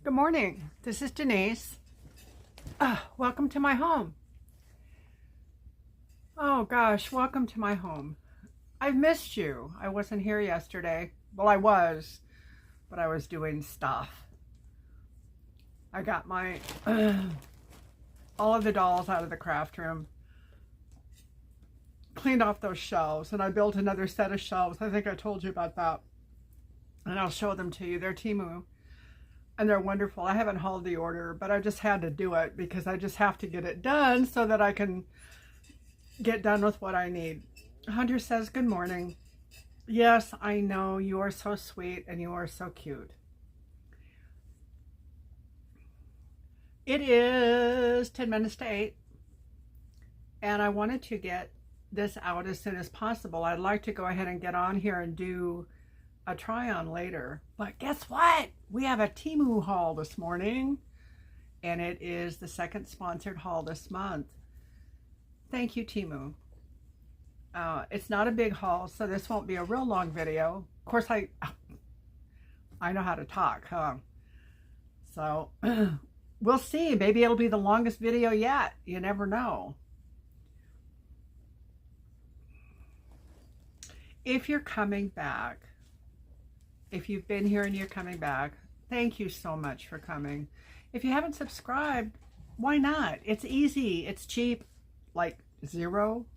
Good morning. This is Denise. Welcome to my home. Oh gosh, welcome to my home. I've missed you. I wasn't here yesterday. Well, I was, but I was doing stuff. I got my all of the dolls out of the craft room, cleaned off those shelves, and I built another set of shelves. I think I told you about that, and I'll show them to you. They're Temu. And they're wonderful. I haven't hauled the order, but I just had to do it because I just have to get it done so that I can get done with what I need. Hunter says, good morning. Yes, I know. You are so sweet and you are so cute. It is 10 minutes to 8. And I wanted to get this out as soon as possible. I'd like to go ahead and get on here and do a try on later, but guess what? We have a Temu haul this morning, and it is the second sponsored haul this month. Thank you, Temu. It's not a big haul, so this won't be a real long video. Of course, I know how to talk, huh? So we'll see. Maybe it'll be the longest video yet. You never know. If you're coming back, if you've been here and you're coming back, thank you so much for coming. If you haven't subscribed, why not? It's easy. It's cheap, like zero.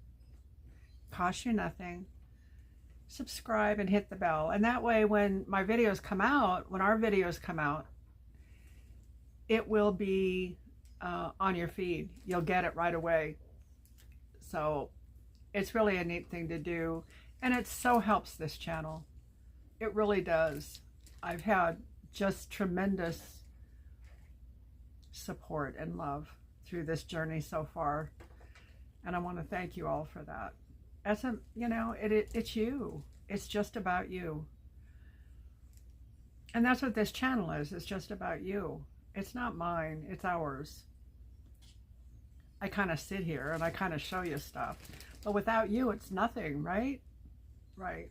Costs you nothing. Subscribe and hit the bell. And that way when my videos come out, when our videos come out, it will be on your feed. You'll get it right away. So it's really a neat thing to do. And it so helps this channel. It really does. I've had just tremendous support and love through this journey so far. And I want to thank you all for that. It's you. It's just about you. And that's what this channel is. It's just about you. It's not mine. It's ours. I kind of sit here and I kind of show you stuff. But without you, it's nothing, right? Right.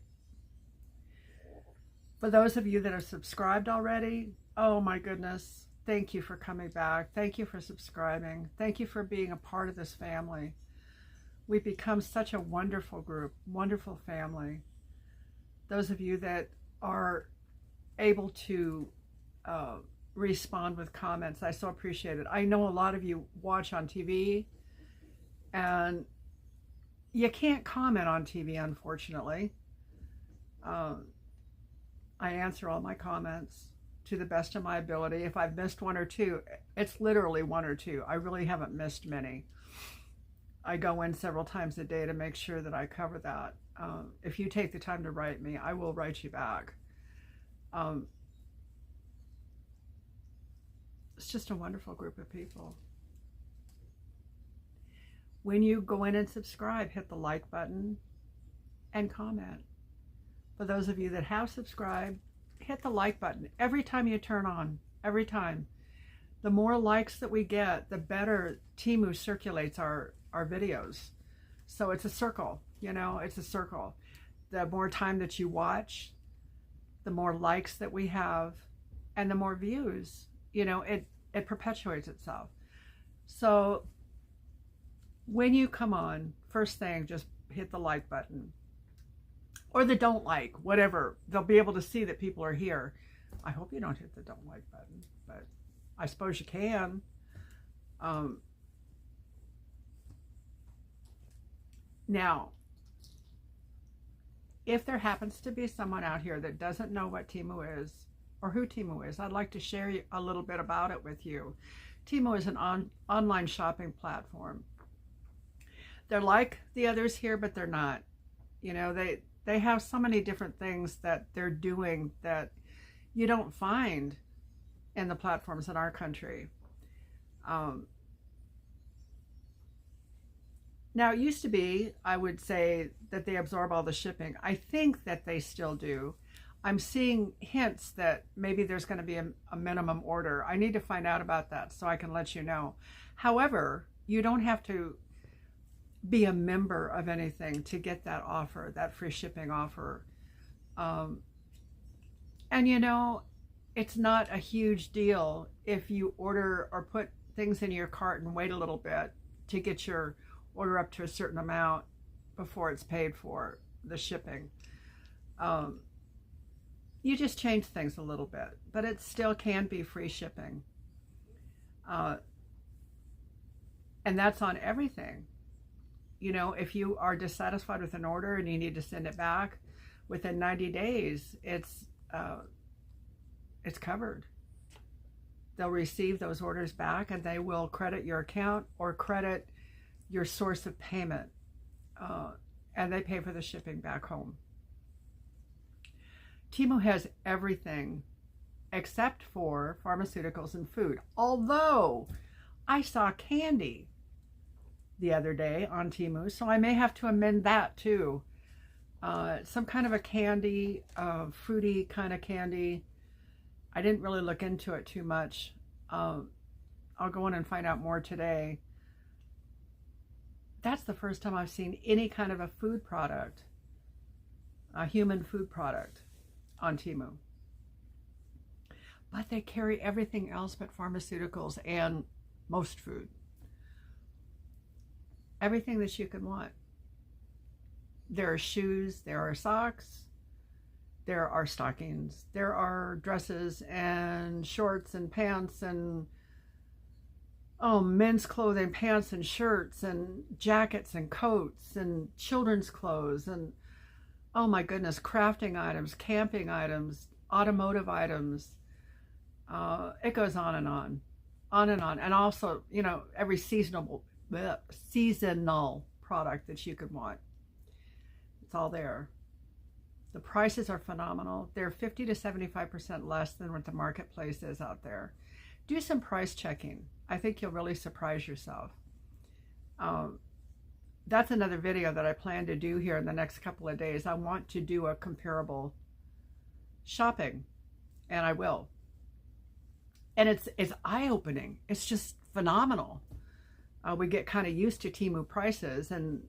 For those of you that are subscribed already, oh my goodness, thank you for coming back. Thank you for subscribing. Thank you for being a part of this family. We've become such a wonderful group, wonderful family. Those of you that are able to respond with comments, I so appreciate it. I know a lot of you watch on TV and you can't comment on TV, unfortunately. I answer all my comments to the best of my ability. If I've missed one or two, it's literally one or two. I really haven't missed many. I go in several times a day to make sure that I cover that. If you take the time to write me, I will write you back. It's just a wonderful group of people. When you go in and subscribe, hit the like button and comment. For those of you that have subscribed, hit the like button every time you turn on, every time. The more likes that we get, the better Temu circulates our videos. So it's a circle, it's a circle. The more time that you watch, the more likes that we have, and the more views, it perpetuates itself. So when you come on, first thing, just hit the like button. Or the don't like, whatever. They'll be able to see that people are here. I hope you don't hit the don't like button, but I suppose you can. Now, if there happens to be someone out here that doesn't know what Temu is, or who Temu is, I'd like to share a little bit about it with you. Temu is an online shopping platform. They're like the others here, but they're not. They have so many different things that they're doing that you don't find in the platforms in our country. Now, it used to be, I would say, that they absorb all the shipping. I think that they still do. I'm seeing hints that maybe there's going to be a minimum order. I need to find out about that so I can let you know. However, you don't have to be a member of anything to get that offer, that free shipping offer. And it's not a huge deal if you order or put things in your cart and wait a little bit to get your order up to a certain amount before it's paid for, the shipping. You just change things a little bit, but it still can be free shipping. And that's on everything. You know, if you are dissatisfied with an order and you need to send it back within 90 days, it's covered. They'll receive those orders back and they will credit your account or credit your source of payment. And they pay for the shipping back home. Temu has everything except for pharmaceuticals and food. Although I saw candy the other day on Temu, so I may have to amend that too. Some kind of a candy, fruity kind of candy. I didn't really look into it too much. I'll go in and find out more today. That's the first time I've seen any kind of a food product, a human food product, on Temu. But they carry everything else but pharmaceuticals and most food. Everything that you can want. There are shoes, there are socks, there are stockings, there are dresses and shorts and pants and men's clothing, pants and shirts and jackets and coats and children's clothes and, oh my goodness, crafting items, camping items, automotive items. It goes on and on and on. And also, you know, every seasonal product that you could want. It's all there. The prices are phenomenal. They're 50 to 75% less than what the marketplace is out there. Do some price checking. I think you'll really surprise yourself. That's another video that I plan to do here in the next couple of days. I want to do a comparable shopping, and I will. And it's eye-opening. It's just phenomenal. We get kind of used to Temu prices and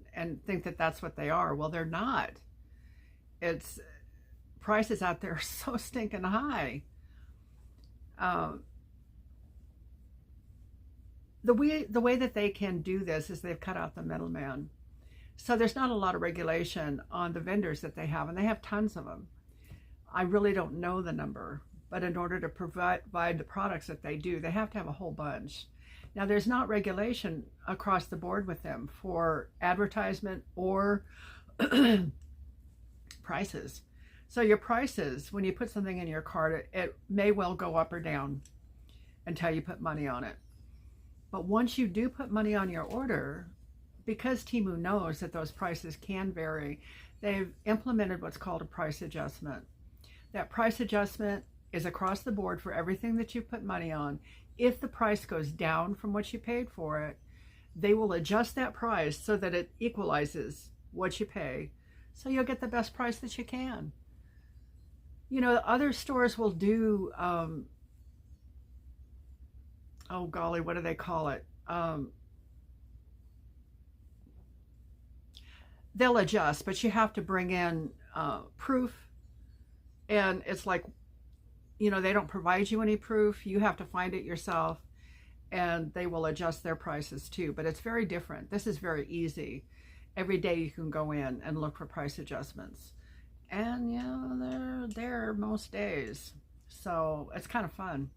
think that that's what they are. Well, they're not. It's prices out there are so stinking high. The way that they can do this is they've cut out the middleman. So there's not a lot of regulation on the vendors that they have, and they have tons of them. I really don't know the number, but in order to provide the products that they do, they have to have a whole bunch. Now, there's not regulation across the board with them for advertisement or prices. So your prices, when you put something in your cart, it may well go up or down until you put money on it. But once you do put money on your order, because Temu knows that those prices can vary, they've implemented what's called a price adjustment. That price adjustment is across the board for everything that you put money on. If the price goes down from what you paid for it, they will adjust that price so that it equalizes what you pay, so you'll get the best price that you can. You know, other stores will do, oh golly, what do they call it? They'll adjust, but you have to bring in proof. And it's like, you know, they don't provide you any proof. You have to find it yourself, and they will adjust their prices too. But it's very different. This is very easy. Every day you can go in and look for price adjustments. And, you know, they're there most days. So it's kind of fun.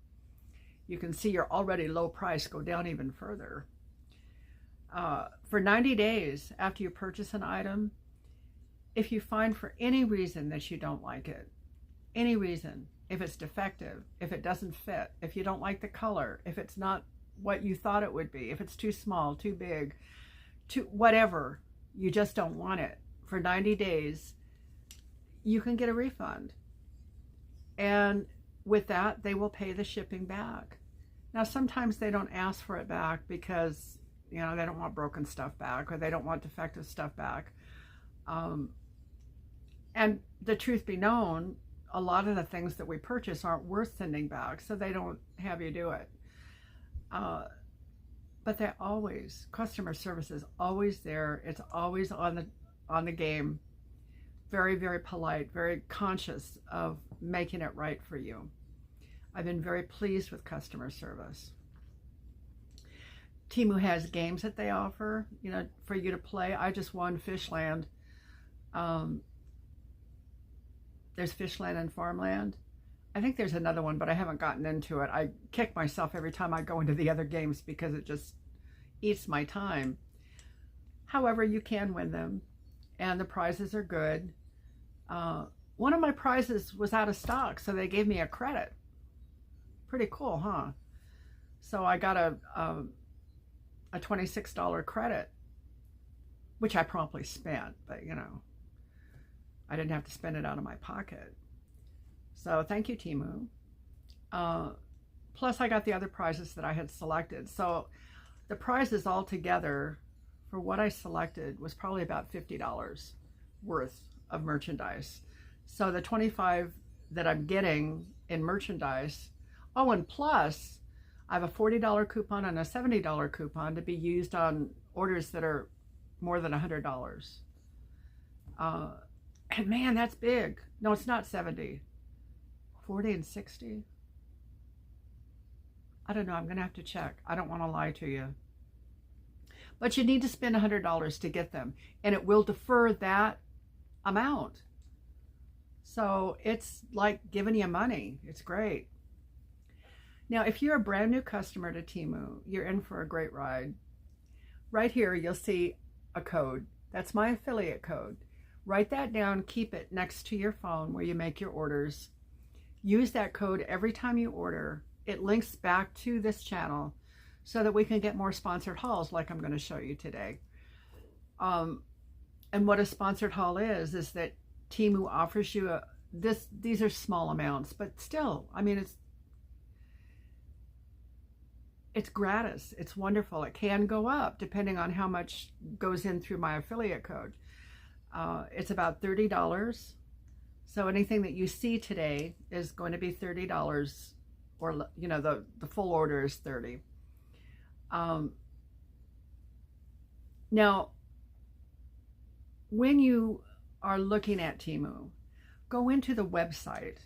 You can see your already low price go down even further. For 90 days after you purchase an item, if you find for any reason that you don't like it, any reason, if it's defective, if it doesn't fit, if you don't like the color, if it's not what you thought it would be, if it's too small, too big, too whatever, you just don't want it, for 90 days, you can get a refund. And with that, they will pay the shipping back. Now, sometimes they don't ask for it back because, you know, they don't want broken stuff back, or they don't want defective stuff back. And the truth be known, a lot of the things that we purchase aren't worth sending back, so they don't have you do it. But they're always, customer service is always there. It's always on the game. Very, very polite, very conscious of making it right for you. I've been very pleased with customer service. Temu has games that they offer, you know, for you to play. I just won Fishland. There's Fishland and Farmland. I think there's another one, but I haven't gotten into it. I kick myself every time I go into the other games because it just eats my time. However, you can win them, and the prizes are good. One of my prizes was out of stock, so they gave me a credit. Pretty cool, huh? So I got a $26 credit, which I promptly spent, but you know, I didn't have to spend it out of my pocket. So thank you, Temu. Plus I got the other prizes that I had selected. So the prizes all together for what I selected was probably about $50 worth of merchandise. So the $25 that I'm getting in merchandise, oh, and plus I have a $40 coupon and a $70 coupon to be used on orders that are more than $100. And man, that's big. No, it's not 70. 40 and 60. I don't know. I'm going to have to check. I don't want to lie to you. But you need to spend $100 to get them. And it will defer that amount. So it's like giving you money. It's great. Now, if you're a brand new customer to Temu, you're in for a great ride. Right here, you'll see a code. That's my affiliate code. Write that down. Keep it next to your phone where you make your orders. Use that code every time you order. It links back to this channel so that we can get more sponsored hauls like I'm going to show you today. And what a sponsored haul is that Temu offers you these are small amounts, but still, I mean, it's gratis. It's wonderful. It can go up depending on how much goes in through my affiliate code. It's about $30. So anything that you see today is going to be $30, or, you know, the full order is $30. Now, when you are looking at Temu, go into the website,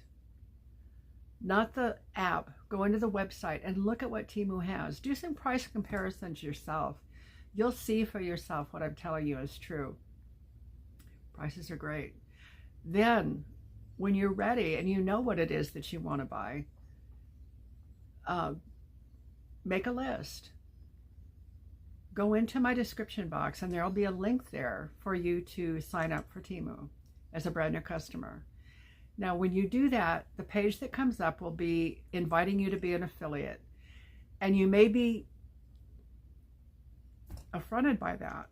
not the app. Go into the website and look at what Temu has. Do some price comparisons yourself. You'll see for yourself what I'm telling you is true. Prices are great. Then, when you're ready and you know what it is that you want to buy, make a list. Go into my description box and there'll be a link there for you to sign up for Temu as a brand new customer. Now, when you do that, the page that comes up will be inviting you to be an affiliate. And you may be affronted by that.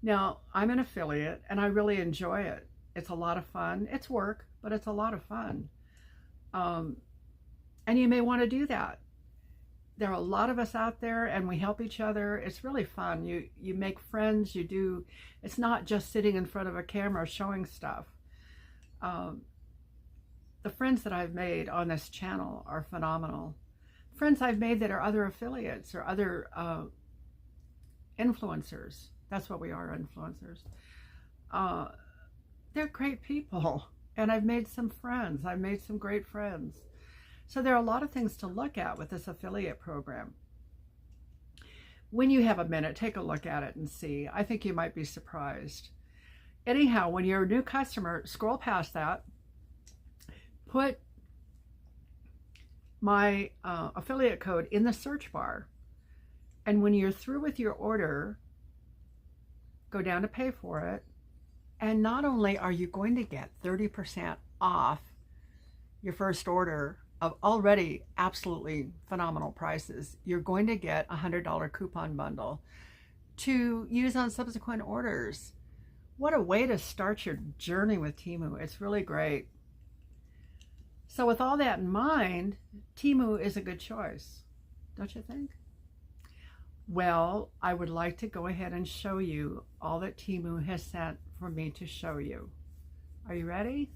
Now, I'm an affiliate and I really enjoy it. It's a lot of fun. It's work, but it's a lot of fun. And you may want to do that. There are a lot of us out there and we help each other. It's really fun. You make friends, it's not just sitting in front of a camera showing stuff. The friends that I've made on this channel are phenomenal. Friends I've made that are other affiliates or other influencers. That's what we are, influencers. They're great people. And I've made some friends. I've made some great friends. So there are a lot of things to look at with this affiliate program. When you have a minute, take a look at it and see. I think you might be surprised. Anyhow, when you're a new customer, scroll past that. Put my affiliate code in the search bar. And when you're through with your order, go down to pay for it. And not only are you going to get 30% off your first order of already absolutely phenomenal prices, you're going to get a $100 coupon bundle to use on subsequent orders. What a way to start your journey with Temu. It's really great. So with all that in mind, Temu is a good choice, don't you think? Well, I would like to go ahead and show you all that Temu has sent for me to show you. Are you ready?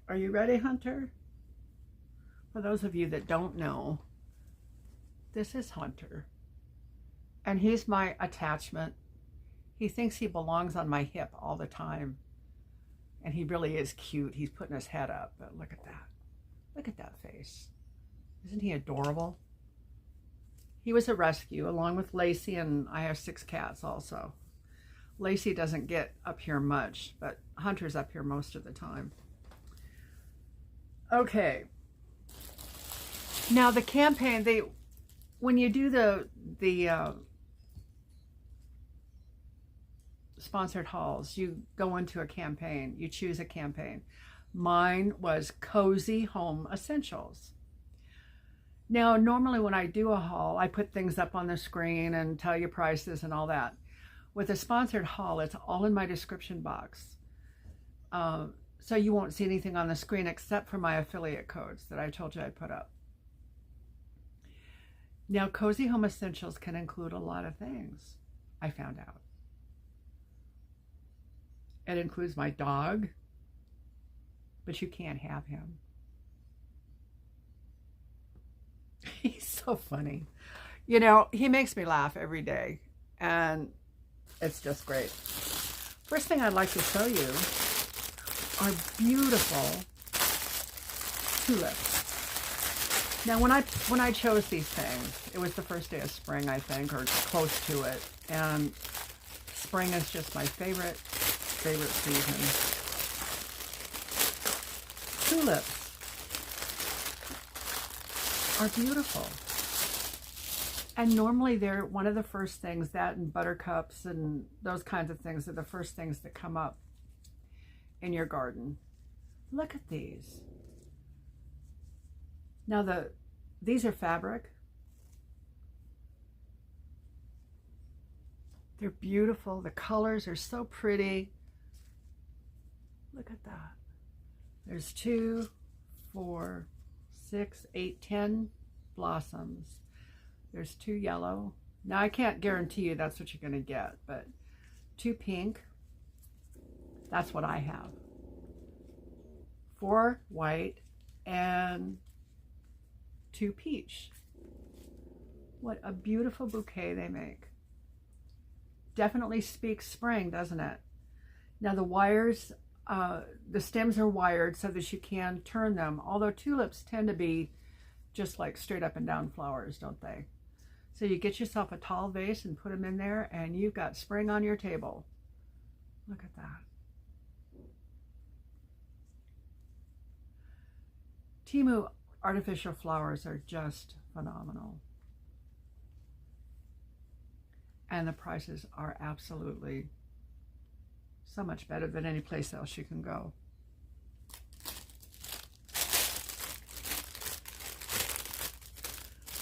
Are you ready, Hunter? For those of you that don't know, this is Hunter. And he's my attachment. He thinks he belongs on my hip all the time. And he really is cute. He's putting his head up, but look at that. Look at that face. Isn't he adorable? He was a rescue along with Lacey, and I have 6 cats also. Lacey doesn't get up here much, but Hunter's up here most of the time. Okay. Now the campaign, when you do the sponsored hauls, you go into a campaign, you choose a campaign. Mine was Cozy Home Essentials. Now, normally when I do a haul, I put things up on the screen and tell you prices and all that. With a sponsored haul, it's all in my description box. So you won't see anything on the screen except for my affiliate codes that I told you I'd put up. Now, Cozy Home Essentials can include a lot of things, I found out. It includes my dog, but you can't have him. He's so funny. You know, he makes me laugh every day, and it's just great. First thing I'd like to show you are beautiful tulips. Now, when I chose these things, it was the first day of spring, I think, or close to it, and spring is just my favorite season. Tulips are beautiful. And normally they're one of the first things, that and buttercups and those kinds of things are the first things that come up in your garden. Look at these. Now these are fabric. They're beautiful. The colors are so pretty. Look at that. There's 2, 4, 6, 8, 10 blossoms. There's 2 yellow. Now I can't guarantee you that's what you're going to get, but 2 pink. That's what I have. 4 white and 2 peach. What a beautiful bouquet they make. Definitely speaks spring, doesn't it? Now the wires, the stems are wired so that you can turn them, although tulips tend to be just like straight up and down flowers, don't they? So you get yourself a tall vase and put them in there and you've got spring on your table. Look at that. Temu artificial flowers are just phenomenal. And the prices are absolutely so much better than any place else you can go.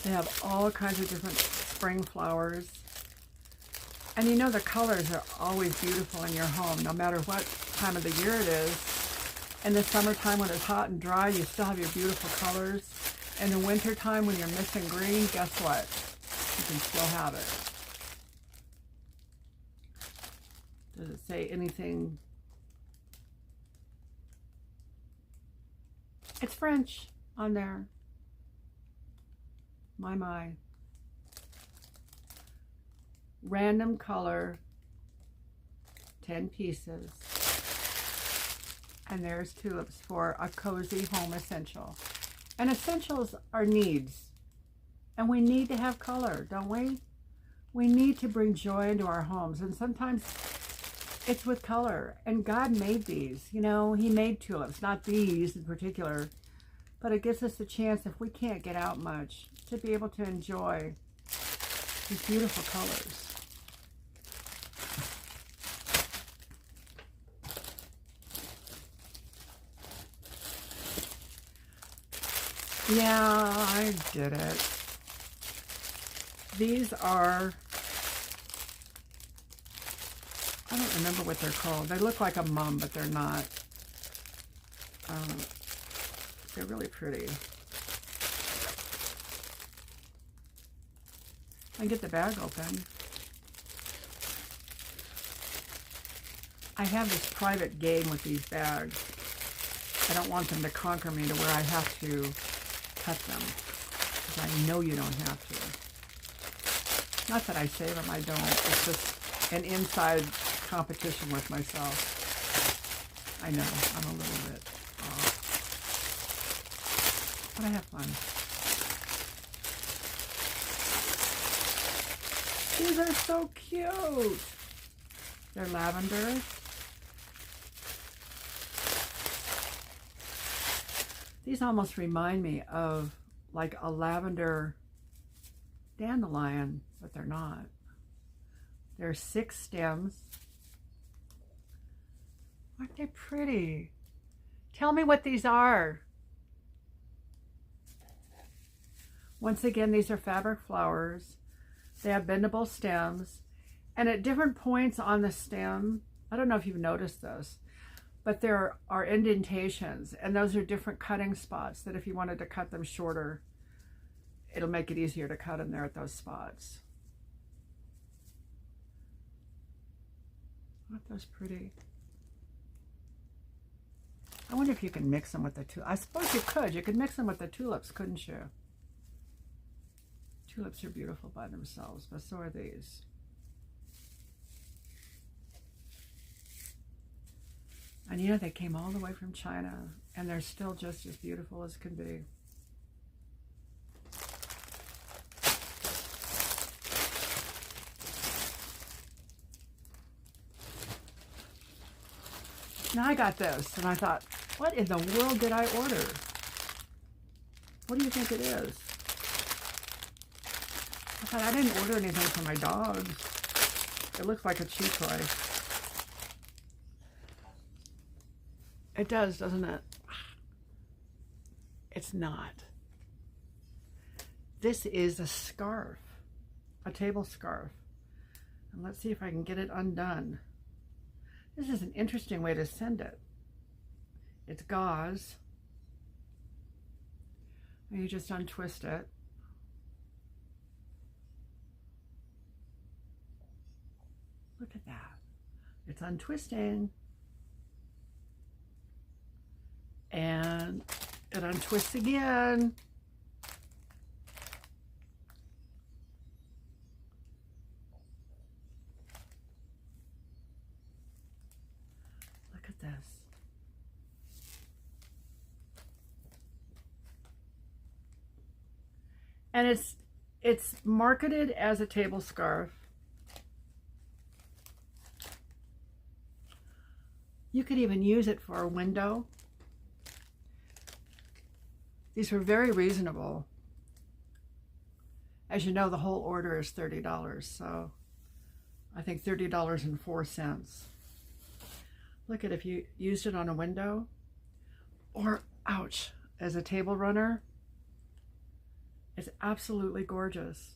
They have all kinds of different spring flowers. And you know the colors are always beautiful in your home, no matter what time of the year it is. In the summertime when it's hot and dry, you still have your beautiful colors. In the wintertime when you're missing green, guess what? You can still have it. Does it say anything? It's French on there. My. Random color, 10 pieces. And there's tulips for a cozy home essential. And essentials are needs. And we need to have color, don't we? We need to bring joy into our homes. And sometimes it's with color. And God made these. You know, He made tulips, not these in particular. But it gives us the chance, if we can't get out much, to be able to enjoy these beautiful colors. Yeah, I did it. These are, I don't remember what they're called. They look like a mum, but they're not. They're really pretty. I can get the bag open. I have this private game with these bags. I don't want them to conquer me to where I have to cut them, because I know you don't have to. Not that I save them, I don't. It's just an inside competition with myself. I know, I'm a little bit off. But I have fun. These are so cute. They're lavender. These almost remind me of like a lavender dandelion, but they're not. There's 6 stems. Aren't they pretty? Tell me what these are. Once again, these are fabric flowers. They have bendable stems. And at different points on the stem, I don't know if you've noticed this, but there are indentations, and those are different cutting spots that if you wanted to cut them shorter, it'll make it easier to cut them there at those spots. Aren't those pretty? I wonder if you can mix them with the tulips. I suppose you could. You could mix them with the tulips, couldn't you? Tulips are beautiful by themselves, but so are these. And you know, they came all the way from China, and they're still just as beautiful as can be. Now I got this, and I thought, what in the world did I order? What do you think it is? I thought I didn't order anything for my dogs. It looks like a chew toy. It does, doesn't it? It's not. This is a scarf, a table scarf. And let's see if I can get it undone. This is an interesting way to send it. It's gauze. And you just untwist it. Look at that. It's untwisting. And it untwists again. Look at this. And it's marketed as a table scarf. You could even use it for a window. These were very reasonable. As you know, the whole order is $30, so I think $30.04. Look at if you used it on a window, or, ouch, as a table runner. It's absolutely gorgeous.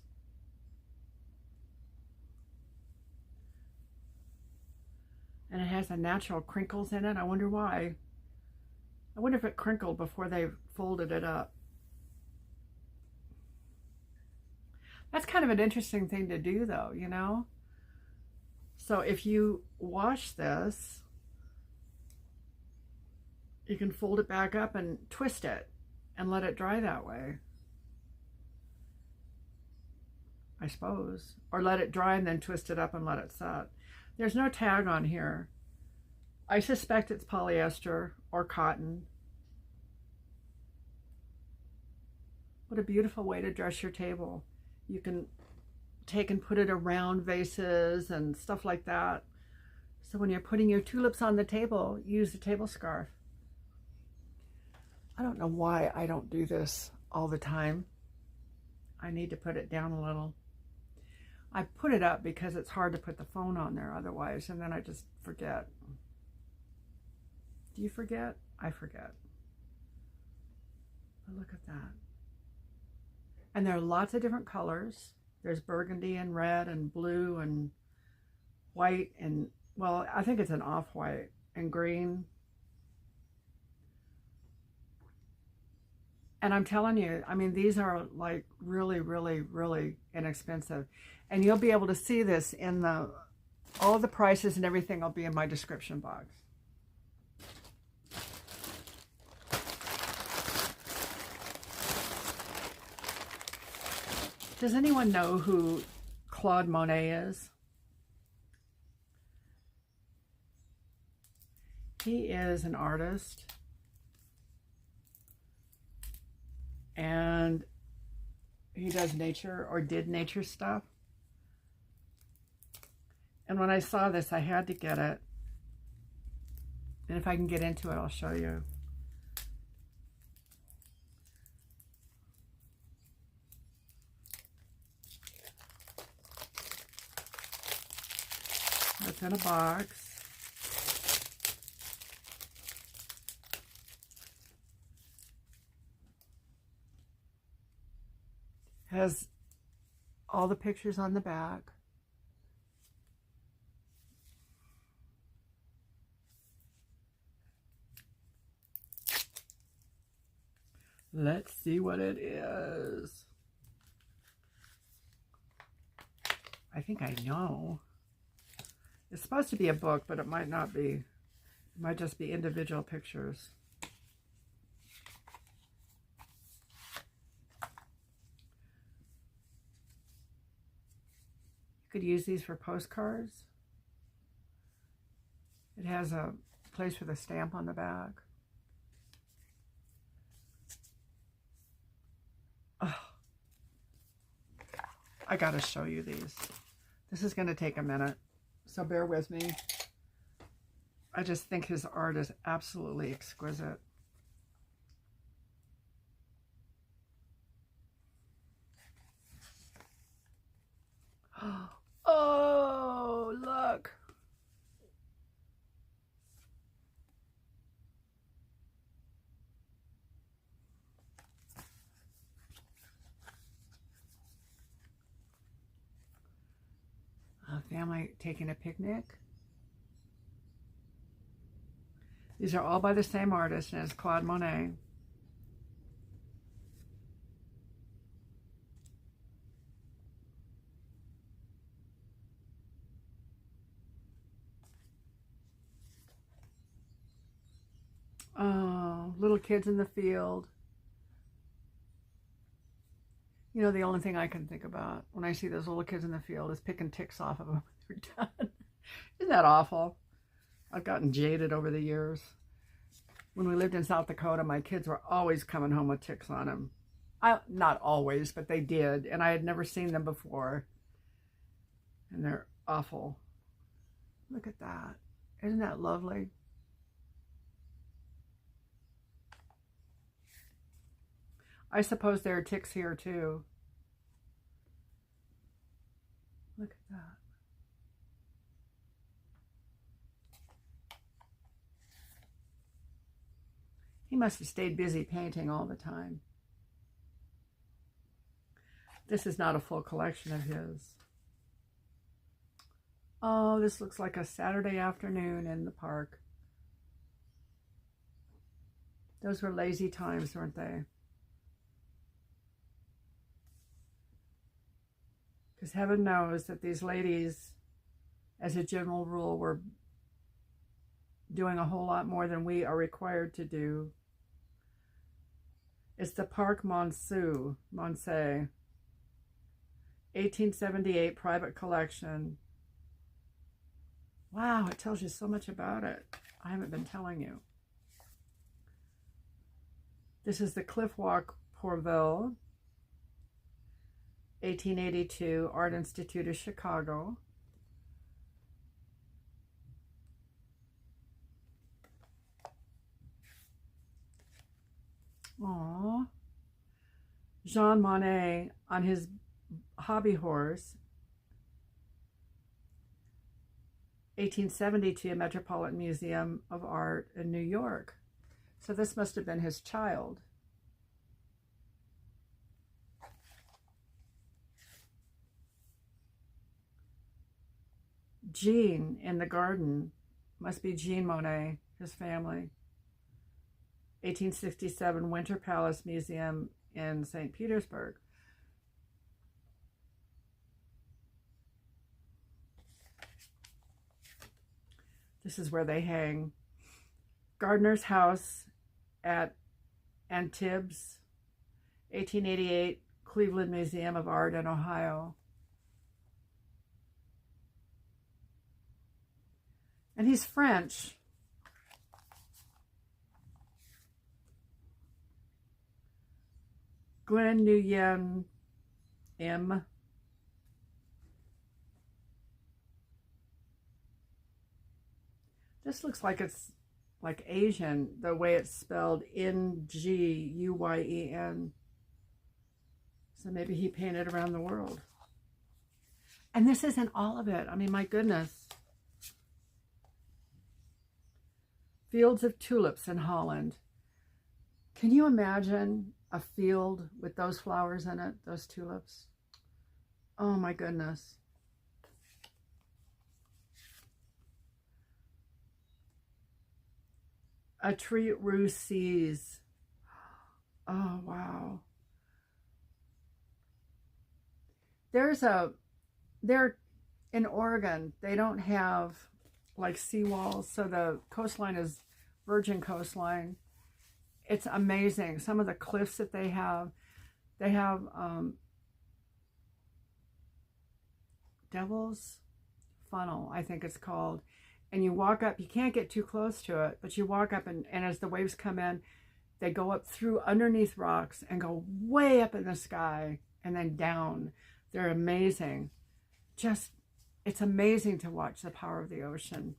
And it has the natural crinkles in it. I wonder why. I wonder if it crinkled before they folded it up. That's kind of an interesting thing to do though, you know? So if you wash this, you can fold it back up and twist it and let it dry that way, I suppose. Or let it dry and then twist it up and let it set. There's no tag on here. I suspect it's polyester or cotton. What a beautiful way to dress your table. You can take and put it around vases and stuff like that. So when you're putting your tulips on the table, use the table scarf. I don't know why I don't do this all the time. I need to put it down a little. I put it up because it's hard to put the phone on there otherwise, and then I just forget. Do you forget? I forget. But look at that. And there are lots of different colors. There's burgundy and red and blue and white and, well, I think it's an off-white and green. And I'm telling you, I mean, these are like really, really, really inexpensive. And you'll be able to see this in all the prices and everything will be in my description box. Does anyone know who Claude Monet is? He is an artist. And he does nature, or did nature stuff. And when I saw this, I had to get it. And if I can get into it, I'll show you. It's in a box. Has all the pictures on the back. Let's see what it is. I think I know. It's supposed to be a book, but it might not be. It might just be individual pictures. You could use these for postcards. It has a place with a stamp on the back. Oh, I gotta show you these. This is gonna take a minute, so bear with me. I just think his art is absolutely exquisite. Oh, look. A family taking a picnic. These are all by the same artist, and it's Claude Monet. Oh, little kids in the field. You know, the only thing I can think about when I see those little kids in the field is picking ticks off of them when they're done. Isn't that awful? I've gotten jaded over the years. When we lived in South Dakota, my kids were always coming home with ticks on them. Not always, but they did, and I had never seen them before. And they're awful. Look at that. Isn't that lovely? I suppose there are ticks here too. Look at that. He must have stayed busy painting all the time. This is not a full collection of his. Oh, this looks like a Saturday afternoon in the park. Those were lazy times, weren't they? Because heaven knows that these ladies, as a general rule, were doing a whole lot more than we are required to do. It's the Parc Monceau, 1878 private collection. Wow, it tells you so much about it. I haven't been telling you. This is the Cliff Walk Pourville, 1882, Art Institute of Chicago. Aww. Jean Monnet on his hobby horse, 1872, Metropolitan Museum of Art in New York. So this must have been his child. Jean in the garden, must be Jean Monnet, his family. 1867, Winter Palace Museum in St. Petersburg. This is where they hang. Gardner's house at Antibes, 1888, Cleveland Museum of Art in Ohio. And he's French. Gwen Nguyen M. This looks like it's like Asian, the way it's spelled, Nguyen. So maybe he painted around the world. And this isn't all of it. I mean, my goodness. Fields of tulips in Holland. Can you imagine a field with those flowers in it, those tulips? Oh my goodness. A tree Ruses. Oh, wow. They're in Oregon, they don't have like seawalls, so the coastline is virgin coastline. It's amazing. Some of the cliffs that they have Devil's Funnel, I think it's called. And you walk up, you can't get too close to it, but you walk up and as the waves come in, they go up through underneath rocks and go way up in the sky and then down. They're amazing. Just, it's amazing to watch the power of the ocean.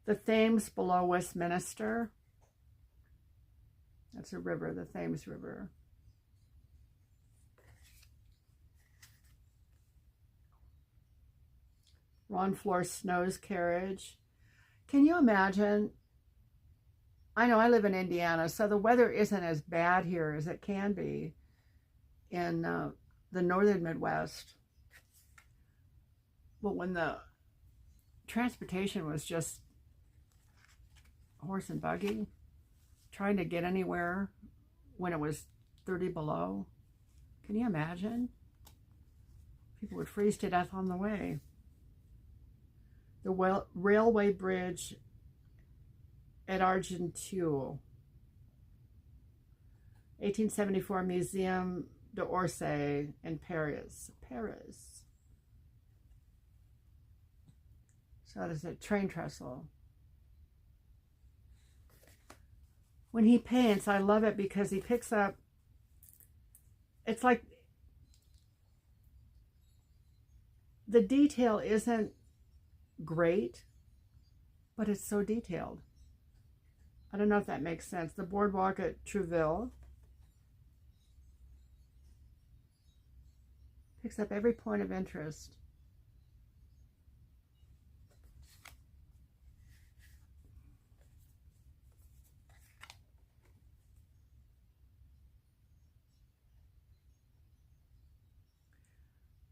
The Thames below Westminster. That's a river, the Thames River. Ron Floor Snow's carriage. Can you imagine? I know I live in Indiana, so the weather isn't as bad here as it can be in the northern Midwest. But when the transportation was just horse and buggy, trying to get anywhere when it was 30 below, can you imagine? People would freeze to death on the way. The railway bridge at Argenteuil. 1874 Museum d'Orsay in Paris. So that is a train trestle. When he paints, I love it because he picks up, it's like the detail isn't great, but it's so detailed. I don't know if that makes sense. The boardwalk at Trouville picks up every point of interest.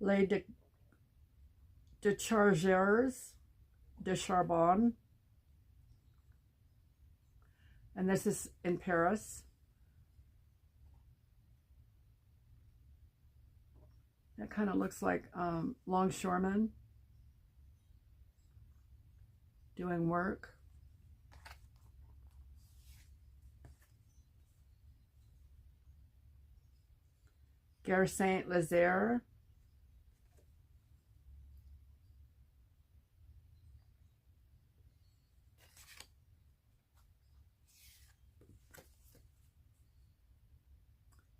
Les Déchargeurs de Charbon. And this is in Paris. That kind of looks like longshoremen doing work. Gare Saint-Lazare.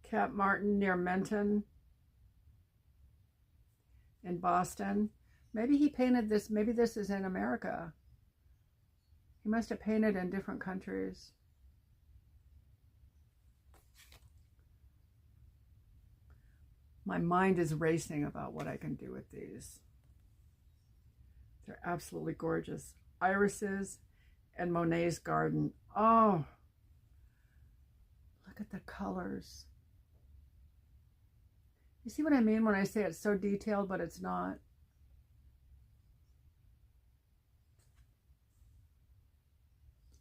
Cap Martin near Menton in Boston. Maybe he painted this, maybe this is in America. He must have painted in different countries. My mind is racing about what I can do with these. They're absolutely gorgeous. Irises and Monet's Garden. Oh, look at the colors. You see what I mean when I say it's so detailed, but it's not?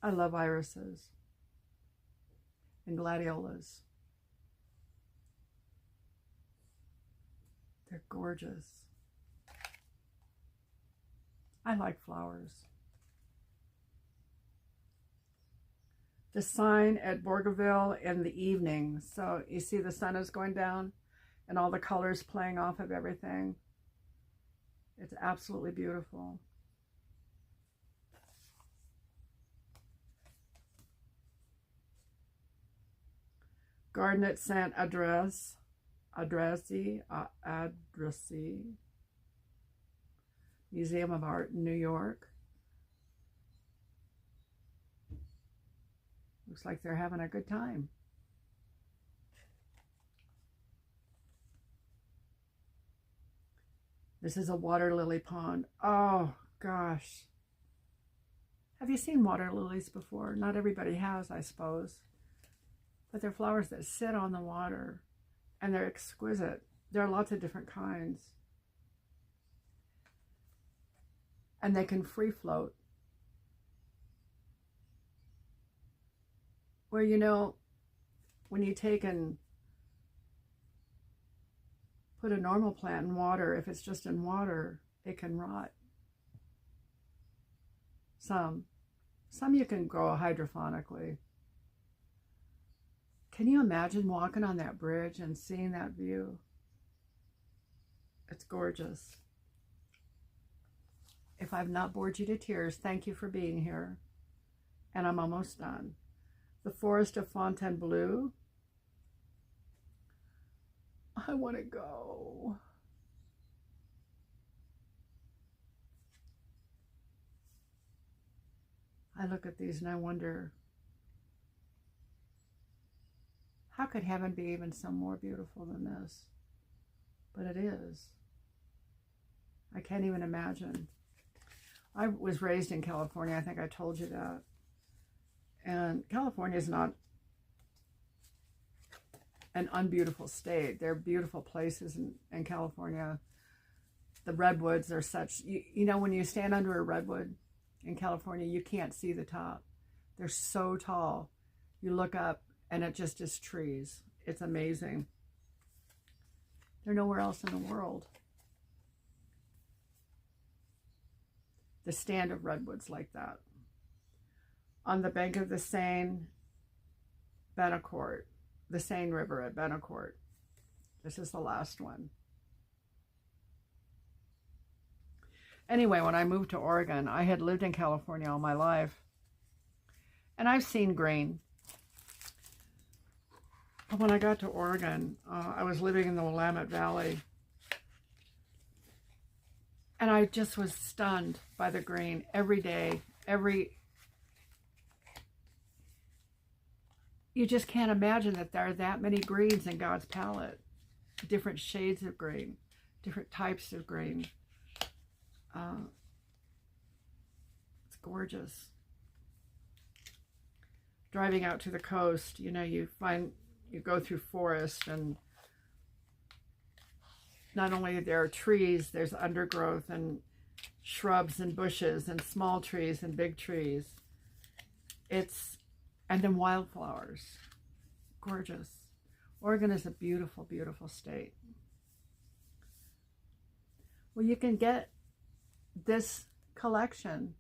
I love irises and gladiolas. They're gorgeous. I like flowers. The sign at Bourgeville in the evening. So you see the sun is going down and all the colors playing off of everything. It's absolutely beautiful. Garnet Saint Adresse, Museum of Art in New York. Looks like they're having a good time. This is a water lily pond. Oh, gosh. Have you seen water lilies before? Not everybody has, I suppose. But they're flowers that sit on the water, and they're exquisite. There are lots of different kinds. And they can free float. Where, you know, when you take and put a normal plant in water, if it's just in water, it can rot. Some you can grow hydrophonically. Can you imagine walking on that bridge and seeing that view? It's gorgeous. If I've not bored you to tears, thank you for being here. And I'm almost done. The Forest of Fontainebleau. I want to go. I look at these and I wonder, how could heaven be even some more beautiful than this? But it is. I can't even imagine. I was raised in California. I think I told you that. And California is not an unbeautiful state. There are beautiful places in California. The redwoods are such, you know, when you stand under a redwood in California, you can't see the top. They're so tall. You look up and it just is trees. It's amazing. They're nowhere else in the world. The stand of redwoods like that. On the bank of the Seine, Benacourt, the Seine River at Benacourt. This is the last one. Anyway, when I moved to Oregon, I had lived in California all my life, and I've seen green. But when I got to Oregon, I was living in the Willamette Valley, and I just was stunned by the green every day. You just can't imagine that there are that many greens in God's palette. Different shades of green, different types of green. It's gorgeous. Driving out to the coast, you know, you go through forest, and not only there are trees, there's undergrowth and shrubs and bushes and small trees and big trees. And then wildflowers. Gorgeous. Oregon is a beautiful, beautiful state. Well, you can get this collection,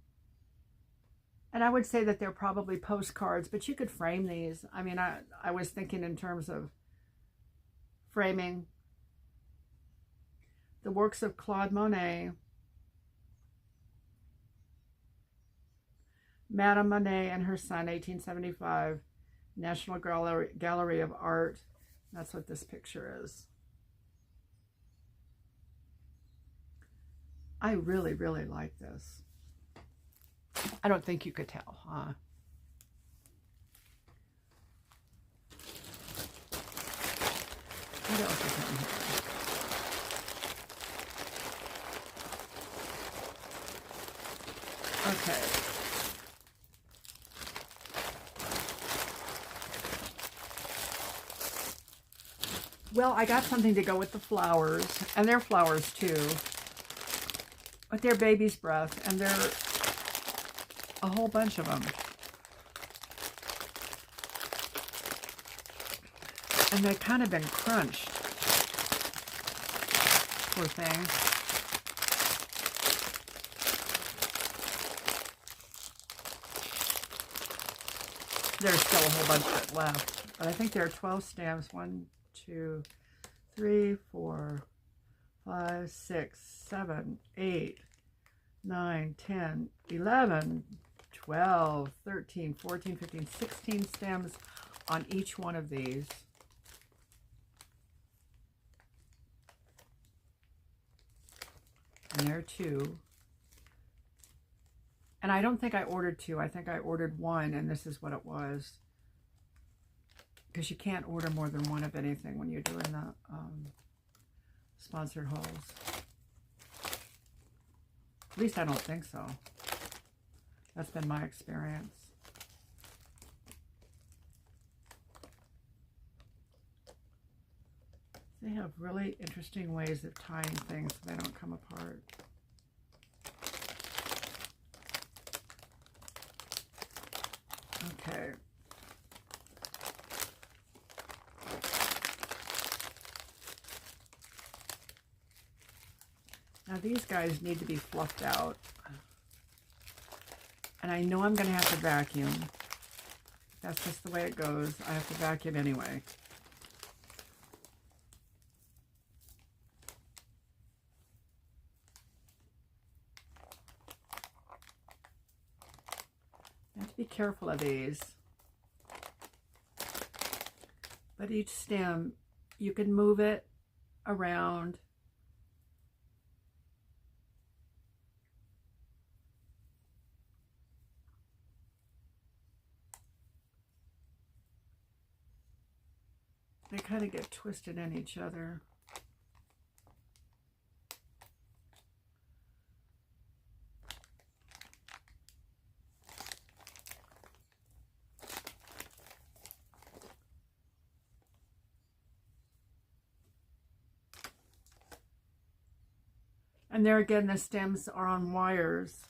and I would say that they're probably postcards, but you could frame these. I mean, I was thinking in terms of framing. The works of Claude Monet, Madame Monet and her son, 1875, National Gallery of Art. That's what this picture is. I really, really like this. I don't think you could tell, huh? What else is in here? Okay. Well, I got something to go with the flowers, and they're flowers too, but they're baby's breath, and they're a whole bunch of them. And they've kind of been crunched. Poor thing. There's still a whole bunch of it left, but I think there are 12 stems. 1, 2, 3, 4, 5, 6, 7, 8, 9, 10, 11, 12, 13, 14, 15, 16 stems on each one of these. And there are 2. And I don't think I ordered 2. I think I ordered 1, and this is what it was. Because you can't order more than 1 of anything when you're doing the sponsored hauls. At least I don't think so. That's been my experience. They have really interesting ways of tying things so they don't come apart. Okay. Now these guys need to be fluffed out. And I know I'm going to have to vacuum. That's just the way it goes. I have to vacuum anyway. You have to be careful of these. But each stem, you can move it around. They kind of get twisted in each other. And there again, the stems are on wires.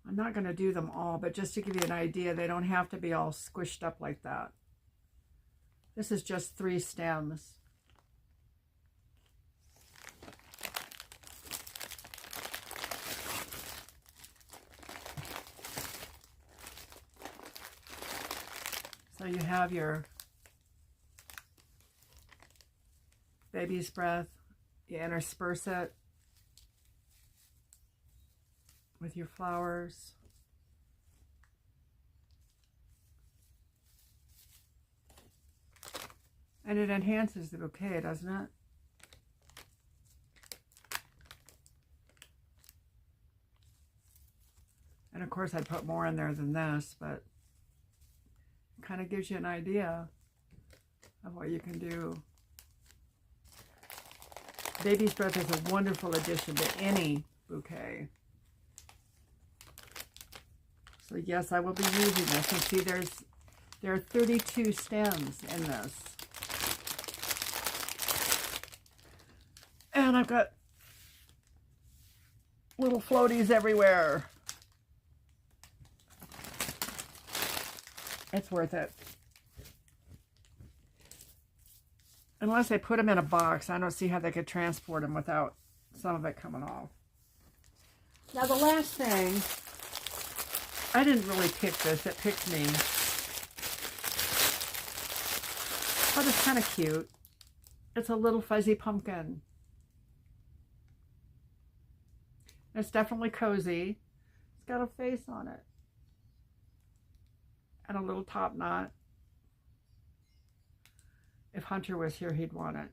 I'm not going to do them all, but just to give you an idea, they don't have to be all squished up like that. This is just 3 stems. So you have your baby's breath, you intersperse it with your flowers. And it enhances the bouquet, doesn't it? And of course I'd put more in there than this, but it kind of gives you an idea of what you can do. Baby's breath is a wonderful addition to any bouquet. So yes, I will be using this. And see, there are 32 stems in this. And I've got little floaties everywhere. It's worth it. Unless they put them in a box, I don't see how they could transport them without some of it coming off. Now the last thing, I didn't really pick this, it picked me. But it's kind of cute. It's a little fuzzy pumpkin. It's definitely cozy. It's got a face on it. And a little top knot. If Hunter was here, he'd want it.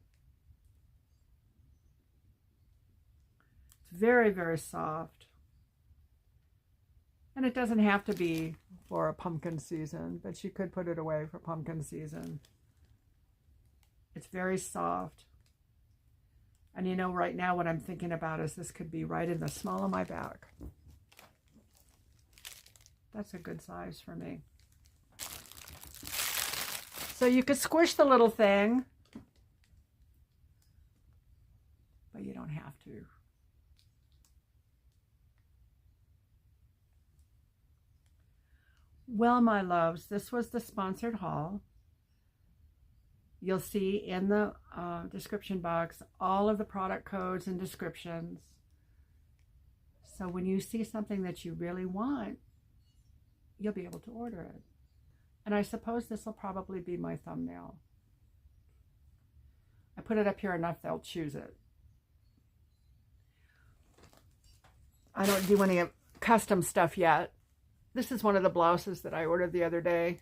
It's very, very soft. And it doesn't have to be for a pumpkin season, but you could put it away for pumpkin season. It's very soft. And you know, right now what I'm thinking about is this could be right in the small of my back. That's a good size for me. So you could squish the little thing, but you don't have to. Well, my loves, this was the sponsored haul. You'll see in the description box all of the product codes and descriptions. So when you see something that you really want, you'll be able to order it. And I suppose this will probably be my thumbnail. I put it up here enough they'll choose it. I don't do any custom stuff yet. This is one of the blouses that I ordered the other day.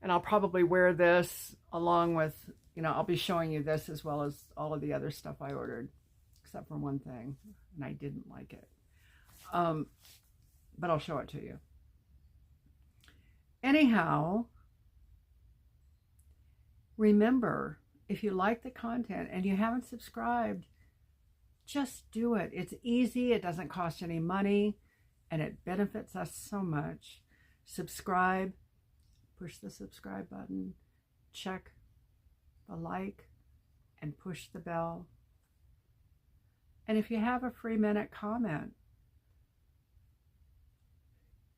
And I'll probably wear this along with, you know, I'll be showing you this as well as all of the other stuff I ordered, except for one thing, and I didn't like it. But I'll show it to you. Anyhow, remember, if you like the content and you haven't subscribed, just do it. It's easy, it doesn't cost any money, and it benefits us so much. Subscribe, push the subscribe button, check the like, and push the bell. And if you have a free minute, comment.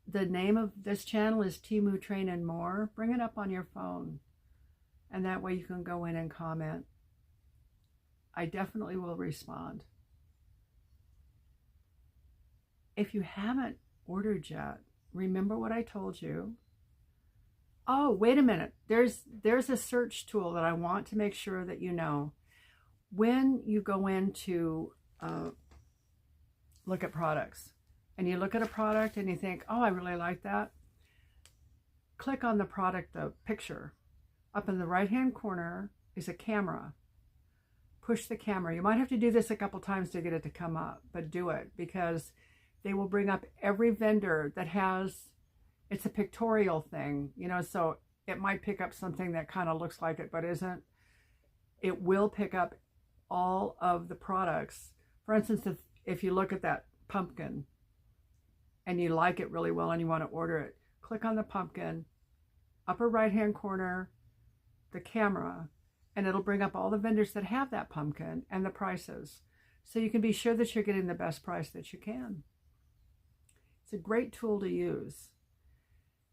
The name of this channel is Temu Train and More. Bring it up on your phone, and that way you can go in and comment. I definitely will respond. If you haven't ordered yet, remember what I told you. Oh, wait a minute. There's a search tool that I want to make sure that you know. When you go in to look at products, and you look at a product and you think, oh, I really like that, click on the product, the picture. Up in the right-hand corner is a camera. Push the camera. You might have to do this a couple times to get it to come up, but do it, because they will bring up every vendor that has, it's a pictorial thing, you know, so it might pick up something that kind of looks like it but isn't. It will pick up all of the products. For instance, if you look at that pumpkin and you like it really well and you want to order it, click on the pumpkin, upper right-hand corner, the camera, and it'll bring up all the vendors that have that pumpkin and the prices. So you can be sure that you're getting the best price that you can. It's a great tool to use.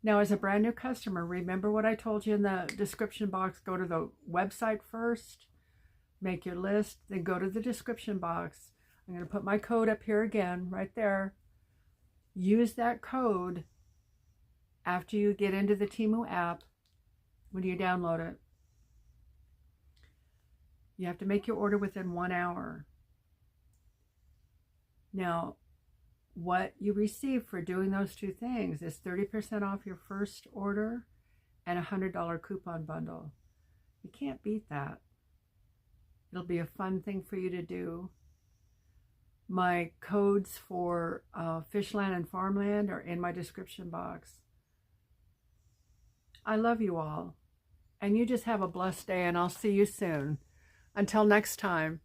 Now, as a brand new customer, remember what I told you in the description box. Go to the website first, make your list, then go to the description box. I'm going to put my code up here again, right there. Use that code after you get into the Temu app when you download it. You have to make your order within 1 hour. Now, what you receive for doing those two things is 30% off your first order and a $100 coupon bundle. You can't beat that. It'll be a fun thing for you to do. My codes for Fishland and Farmland are in my description box. I love you all, and you just have a blessed day, and I'll see you soon. Until next time.